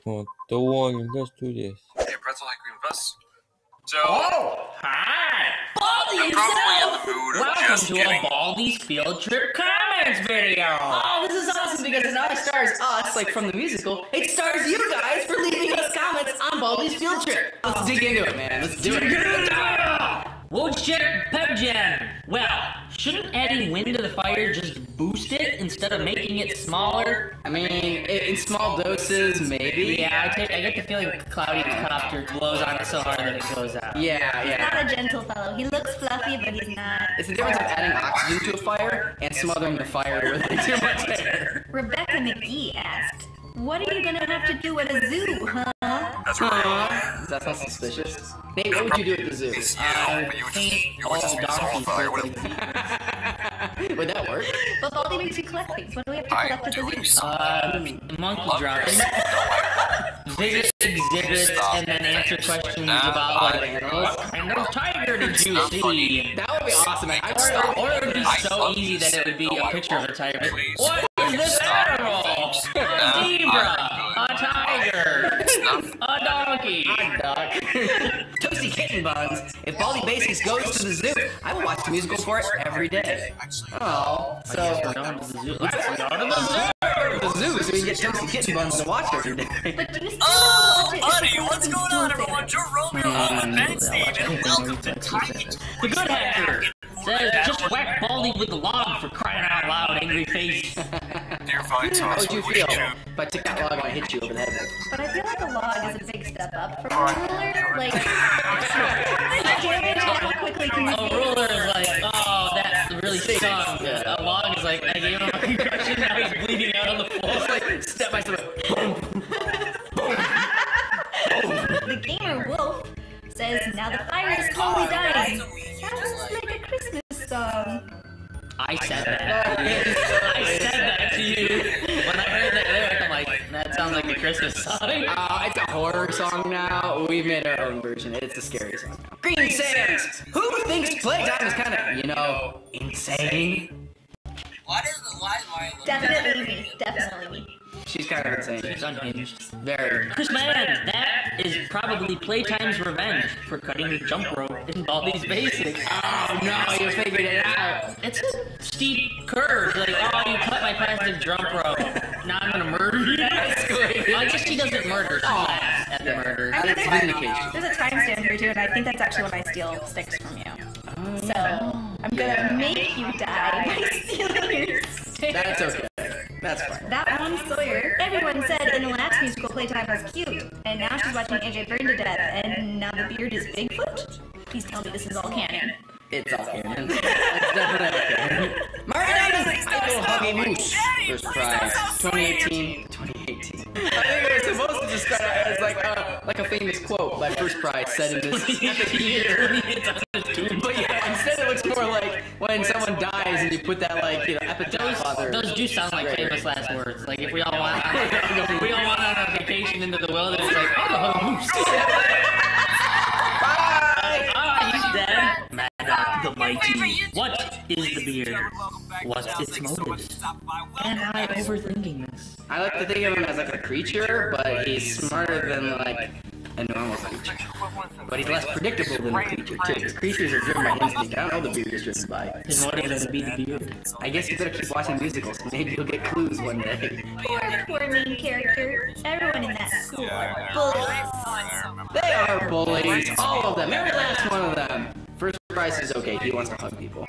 Come on, go on, let's do this. Hey, pretzel, like green bus. So, Hi! Baldy I'm probably in the himself! mood of Welcome just to getting... a Baldy's Field Trip Comments video! Oh, this is awesome because it not stars us, like from the musical, it stars you guys for leaving us comments on Baldy's Field Trip. Let's dig into it, man. Let's do it. Woodchip Pep Gen. Well, shouldn't adding wind to the fire just boost it instead of making it smaller? I mean, in small doses, maybe. Yeah, I get the feeling Cloudy Copter blows on it so hard that it goes out. Yeah. Not a gentle fellow. He looks fluffy, but he's not. It's the difference of adding oxygen to a fire and smothering the fire with too much air. Rebecca McGee asked, "What are you gonna have to do at a zoo, huh?" That's right. Does that sound suspicious? Nate, what would you do at the zoo? Paint all just use all donkeys fire. look like Would that work? But Baldy makes you collect things. What do we have to collect at the zoo? monkey dropping, visit exhibits, and then answer questions about like animals. What kind of tiger did you see? That would be awesome. Or it would be so easy that it would be a picture of a tiger. What is this animal? A zebra, a tiger, a donkey. Doc. Toasty Kitten Buns. If Baldy Basics goes to the zoo, I will watch the musical for it every day. Oh, so Let's go to the zoo. the zoo, so we can get Toasty Kitten Buns to watch every day. But do you still Oh, watch it? buddy, what's going on, everyone? Joe Romeo on the bed stage, and welcome to Tiny. The good hacker says just whack Baldy with the log for crying out loud, angry face. Dear Vine How Toss, would you feel if I took that log and I hit you over the head with it? But I feel like a log is a big step up from a ruler. Like, damage, how quickly can you A ruler is like, oh, that really stung. A log is like, I gave him a concussion, now he's bleeding out on the floor. It's like step by step. The gamer Wolf says, "Now the fire is slowly dying." Sounds like a Christmas song. I said that. I said that to you. When I heard that lyric, I'm like, that sounds like a Christmas song. It's a horror song now. We've made our own version. It's a scary song now. Green Sands! Who thinks playtime is kind of, insane? Why is Mario Definitely me. Definitely me. She's kind of insane. It's unhinged. Very. Chris Mann, that is probably Playtime's revenge for cutting the jump rope in Baldy's Basics. Oh no, you figured it out. It's a steep curve. Like, oh, you cut my plastic jump rope. Now I'm gonna murder you. I guess she doesn't murder. She laughs at the murder. I think It's there's vindication. a timestamp here too, and I think that's actually when I steal sticks from you. So I'm gonna make you die by stealing your sticks. That's okay. That's fine. That one Sawyer, everyone said in the last musical Playtime was cute, and now she's watching AJ burn to death, and now the beard is Bigfoot? Please tell me this is all canon. It's all canon. It's definitely all canon. Mario Diamond! I will hug a moose. First prize. 2018. 2018. I think it was supposed to just start out as like a famous quote by First Prize said in this year. But yeah, instead it looks more like when someone dies and you put that epitaph on their... Those do sound like famous last words. Like if we all want on a vacation into the wilderness, like, oh, moose. Ah, he's dead. Mad Dog the Mighty. What is the beard? What's its motives? Am I overthinking this? I like to think of him as like a creature, but he's smarter than like a normal creature. But he's less predictable than a creature too. Because creatures are driven by instinct. I don't know the beard is driven by. His motive is to be the beard. I guess you better keep watching musicals. Maybe you'll get clues one day. Poor main character. Everyone in that school are bullies. They are bullies, all of them, every last one of them. First Prize is okay, he wants to hug people.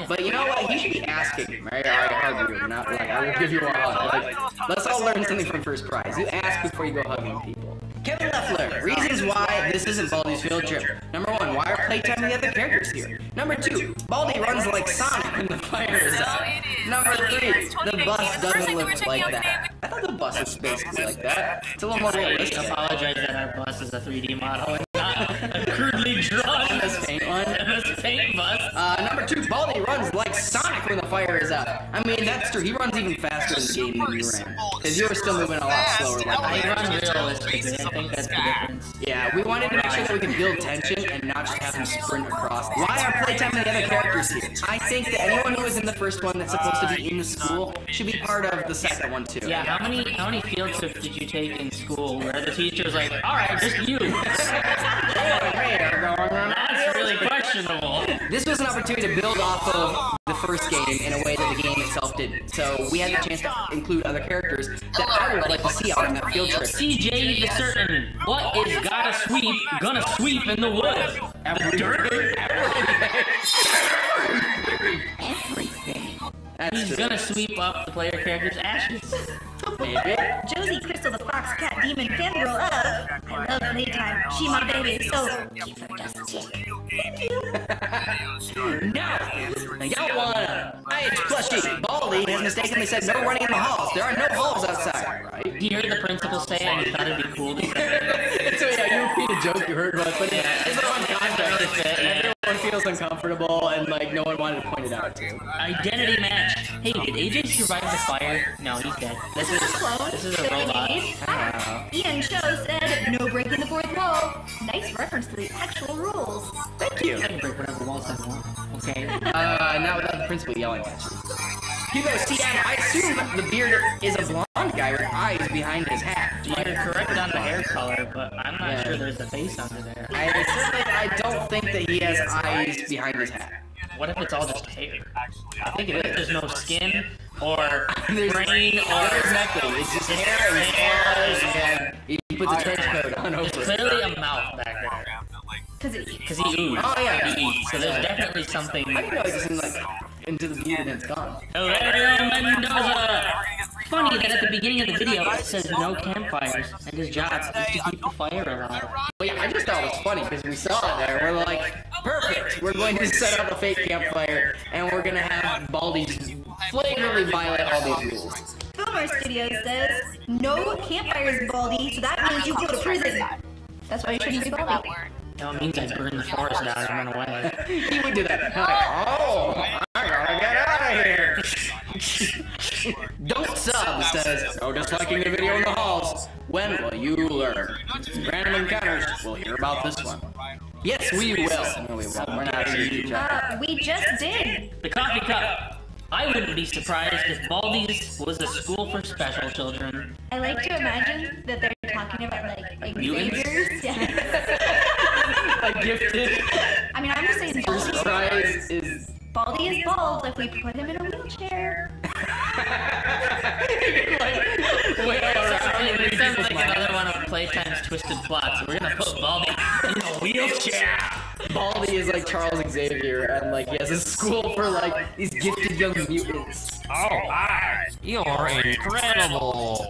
But you know what, he should be asking, right? I hug you, not like, I will give you a hug. Like, let's all learn something from First Prize. You ask before you go hugging people. Kevin Leffler, reasons why this isn't Baldy's Field Trip. Number 1, why are Playtime and the other characters here? Number 2, Baldy runs like Sonic when the fire is out. Number 3, the bus doesn't look like that. I thought the bus was basically like that. It's a little more realistic. I apologize that our bus is a 3D model and not a crudely drawn MS Paint one. MS Paint bus. Number 2, Baldy runs like Sonic half when the fire is out. I mean, that's true. He runs even faster in the game than you ran. Because you were still moving a lot slower. Like I run realistically. I think that's the difference. yeah, we wanted to make sure that we could build tension and not just have him sprint across. Why are playtime and the other characters here? I think that anyone who was in the first one that's supposed to be in the school should be part of the second one too. Yeah, how many field trips did you take in school where the teacher was like, alright, just you? That's really questionable. This was an opportunity to build off of the first game in a way that the game itself didn't. So we had the chance to include other characters that I would like to see out on that field trip. CJ the Certain, what is gonna sweep in the woods? Dirt? Everything. That's He's true. gonna sweep up the player character's ashes. Maybe. Josie Crystal, the fox cat demon fangirl of I love playtime. She my baby, so keep her dust tick. Thank you. No! I don't wanna. H plushie. Baldy has mistakenly said no running in the halls. There are no halls outside, right? You heard the principal say and you thought it'd be cool to say. So yeah, you repeat a joke you heard, but it's not on context. Everyone feels uncomfortable and like no one wanted to point it out. Identity match. Hey, did AJ survive the fire? No, he's dead. This is Clone. a robot. Ian Cho said no breaking the fourth wall. Nice reference to the actual rules. Thank you. I can break whatever walls I want. Okay. Not without the principal yelling at you. Hugo CM, I assume the beard is a blonde guy with eyes behind his hat. You're correct on the hair color, but I'm not sure there's a face under there. I don't think that he has eyes behind his hat. What if it's all just hair? I think it is. There's no skin or There's brain or there's nothing. It's just hair and claws and he puts a trench coat on over it. clearly a mouth back there. Because he oozed. Oh, yeah. He eats. So there's definitely something. I didn't know it just like into the beard and it's gone. Hilario Mendoza! Funny that at the beginning of the video it says no campfires, and his job is to keep the fire alive. But yeah, I just thought it was funny because we saw it there. We're like, perfect. We're going to set up a fake campfire and we're gonna have Baldy just flagrantly violate all these rules. Filmer Studios says no campfires, Baldy, so that means you go to prison. That's why you shouldn't be Baldy. No, it means I burn the forest down and run away. He would do that. I'm like, oh, I gotta get out of here. Don't sub says, no disliking the video in the halls. When will you learn? Random encounters. We'll hear about this one. Yes, we will. No, we won't. We're not actually We just did. The coffee cup! I wouldn't be surprised if Baldi's was a school for special children. I like to imagine that they're talking about like Mutants? Xavier's. Yeah. a gifted. I mean, I'm just saying First Baldy prize is. Baldy is bald if we put him in a wheelchair. It sounds like another one of Playtime's twisted plots. We're gonna put Baldi in a wheelchair! Baldy is like Charles Xavier, and like he has a school for like these gifted young mutants. Oh, hi! You're incredible!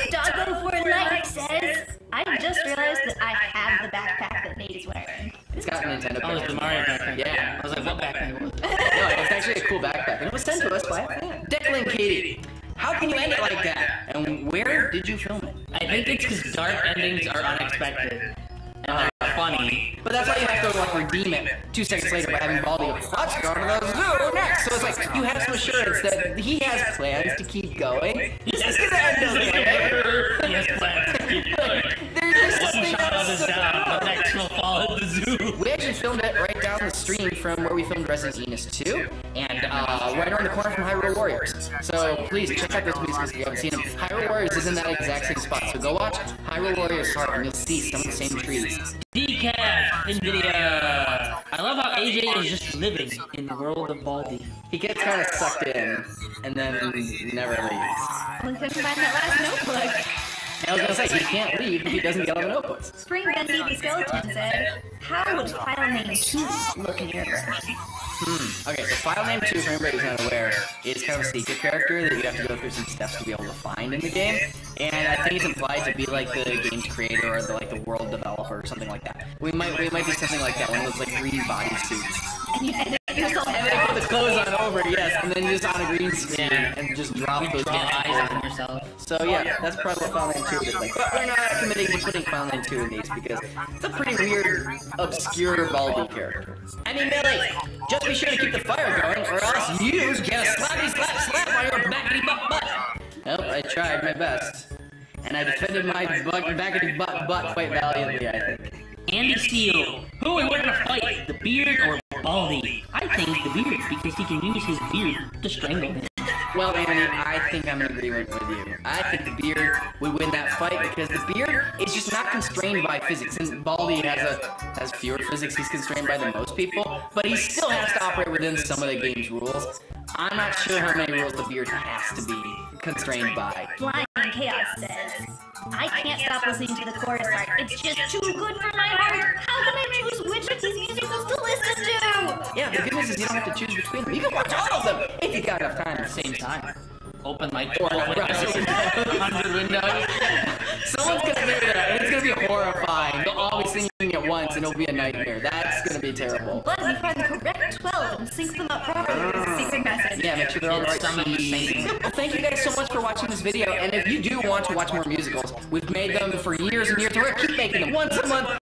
Doggo for Life says, I just realized that I have the backpack that Nate is wearing. It's got a Nintendo. Oh, it's the Mario backpack. Yeah. I was like, what backpack was it? No, it's actually a cool backpack, and it was sent to us by a fan. Declan Katie, how can you end it like that? And where did you film it? I think it's because dark endings are unexpected. And they're funny. But that's why you have to like redeem it 2 seconds later by having Baldy go, let's go to the zoo next. So it's like you have some assurance that he has plans to keep going. This is gonna end okay. He has plans to keep going. There's just One something shot of that's his so down, the next will fall at the zoo. We actually filmed it right down the stream from where we filmed Resident Evil 2, and right around the corner from Hyrule Warriors. So please check out those movies if you haven't seen them. Hyrule Warriors is in that exact same spot, so go watch Hyrule Warriors Heart and you'll see some of the same trees. Decaf NVIDIA. I love how AJ is just living in the world of Baldi. He gets kind of sucked in, and then never leaves. We couldn't find that last notebook. I was gonna say, he can't leave if he doesn't get all the notebooks. Spring Bendy the Skeleton said, how would file name 2 look in your version? Okay, so file name 2, for anybody who's not aware, is kind of a secret character that you have to go through some steps to be able to find in the game. And I think it's implied to be like the game's creator or the world developer or something like that. We might do something like that, one of those like 3D bodysuits. And you edit yourself And then put the clothes on over, yes, and then just on a green screen and just drop those Draw eyes guys. on yourself. So yeah, that's probably what File Name 2 is like. But we're not committing to putting File Name 2 in these because it's a pretty weird, obscure Baldi character. Annie Millie! Just be sure to keep the fire going, or else you get a slap on your backity butt. Nope, I tried my best. And I defended my backity butt quite valiantly, I think. Andy Steele. Who would win in a fight, the Beard or Baldy? I think the Beard, because he can use his beard to strangle him. Well, Andy, I think I'm in agreement with you. I think the Beard would win that fight because the Beard is just not constrained by physics. Since Baldy has fewer physics, he's constrained by the most people, but he still has to operate within some of the game's rules. I'm not sure how many rules the Beard has to be constrained by. Flying Chaos says, I can't stop listening to the chorus part. It's just too good for my heart. How can I choose which of these musicals to listen to? Yeah, the good news is you don't have to choose between them. You can watch all of them if you got enough time at the same Time. Open like 12 windows, 100 windows. Someone's gonna do that, and it's gonna be horrifying. They'll all be singing at once, and it'll be a nightmare. That's gonna be terrible. But if you find the correct 12 and sync them up properly with a secret message. Yeah, make sure they're all the right Some of the keys. same. Well, thank you guys so much for watching this video, and if you do want to watch more musicals, we've made them for years and years, and we're gonna keep making them once a month.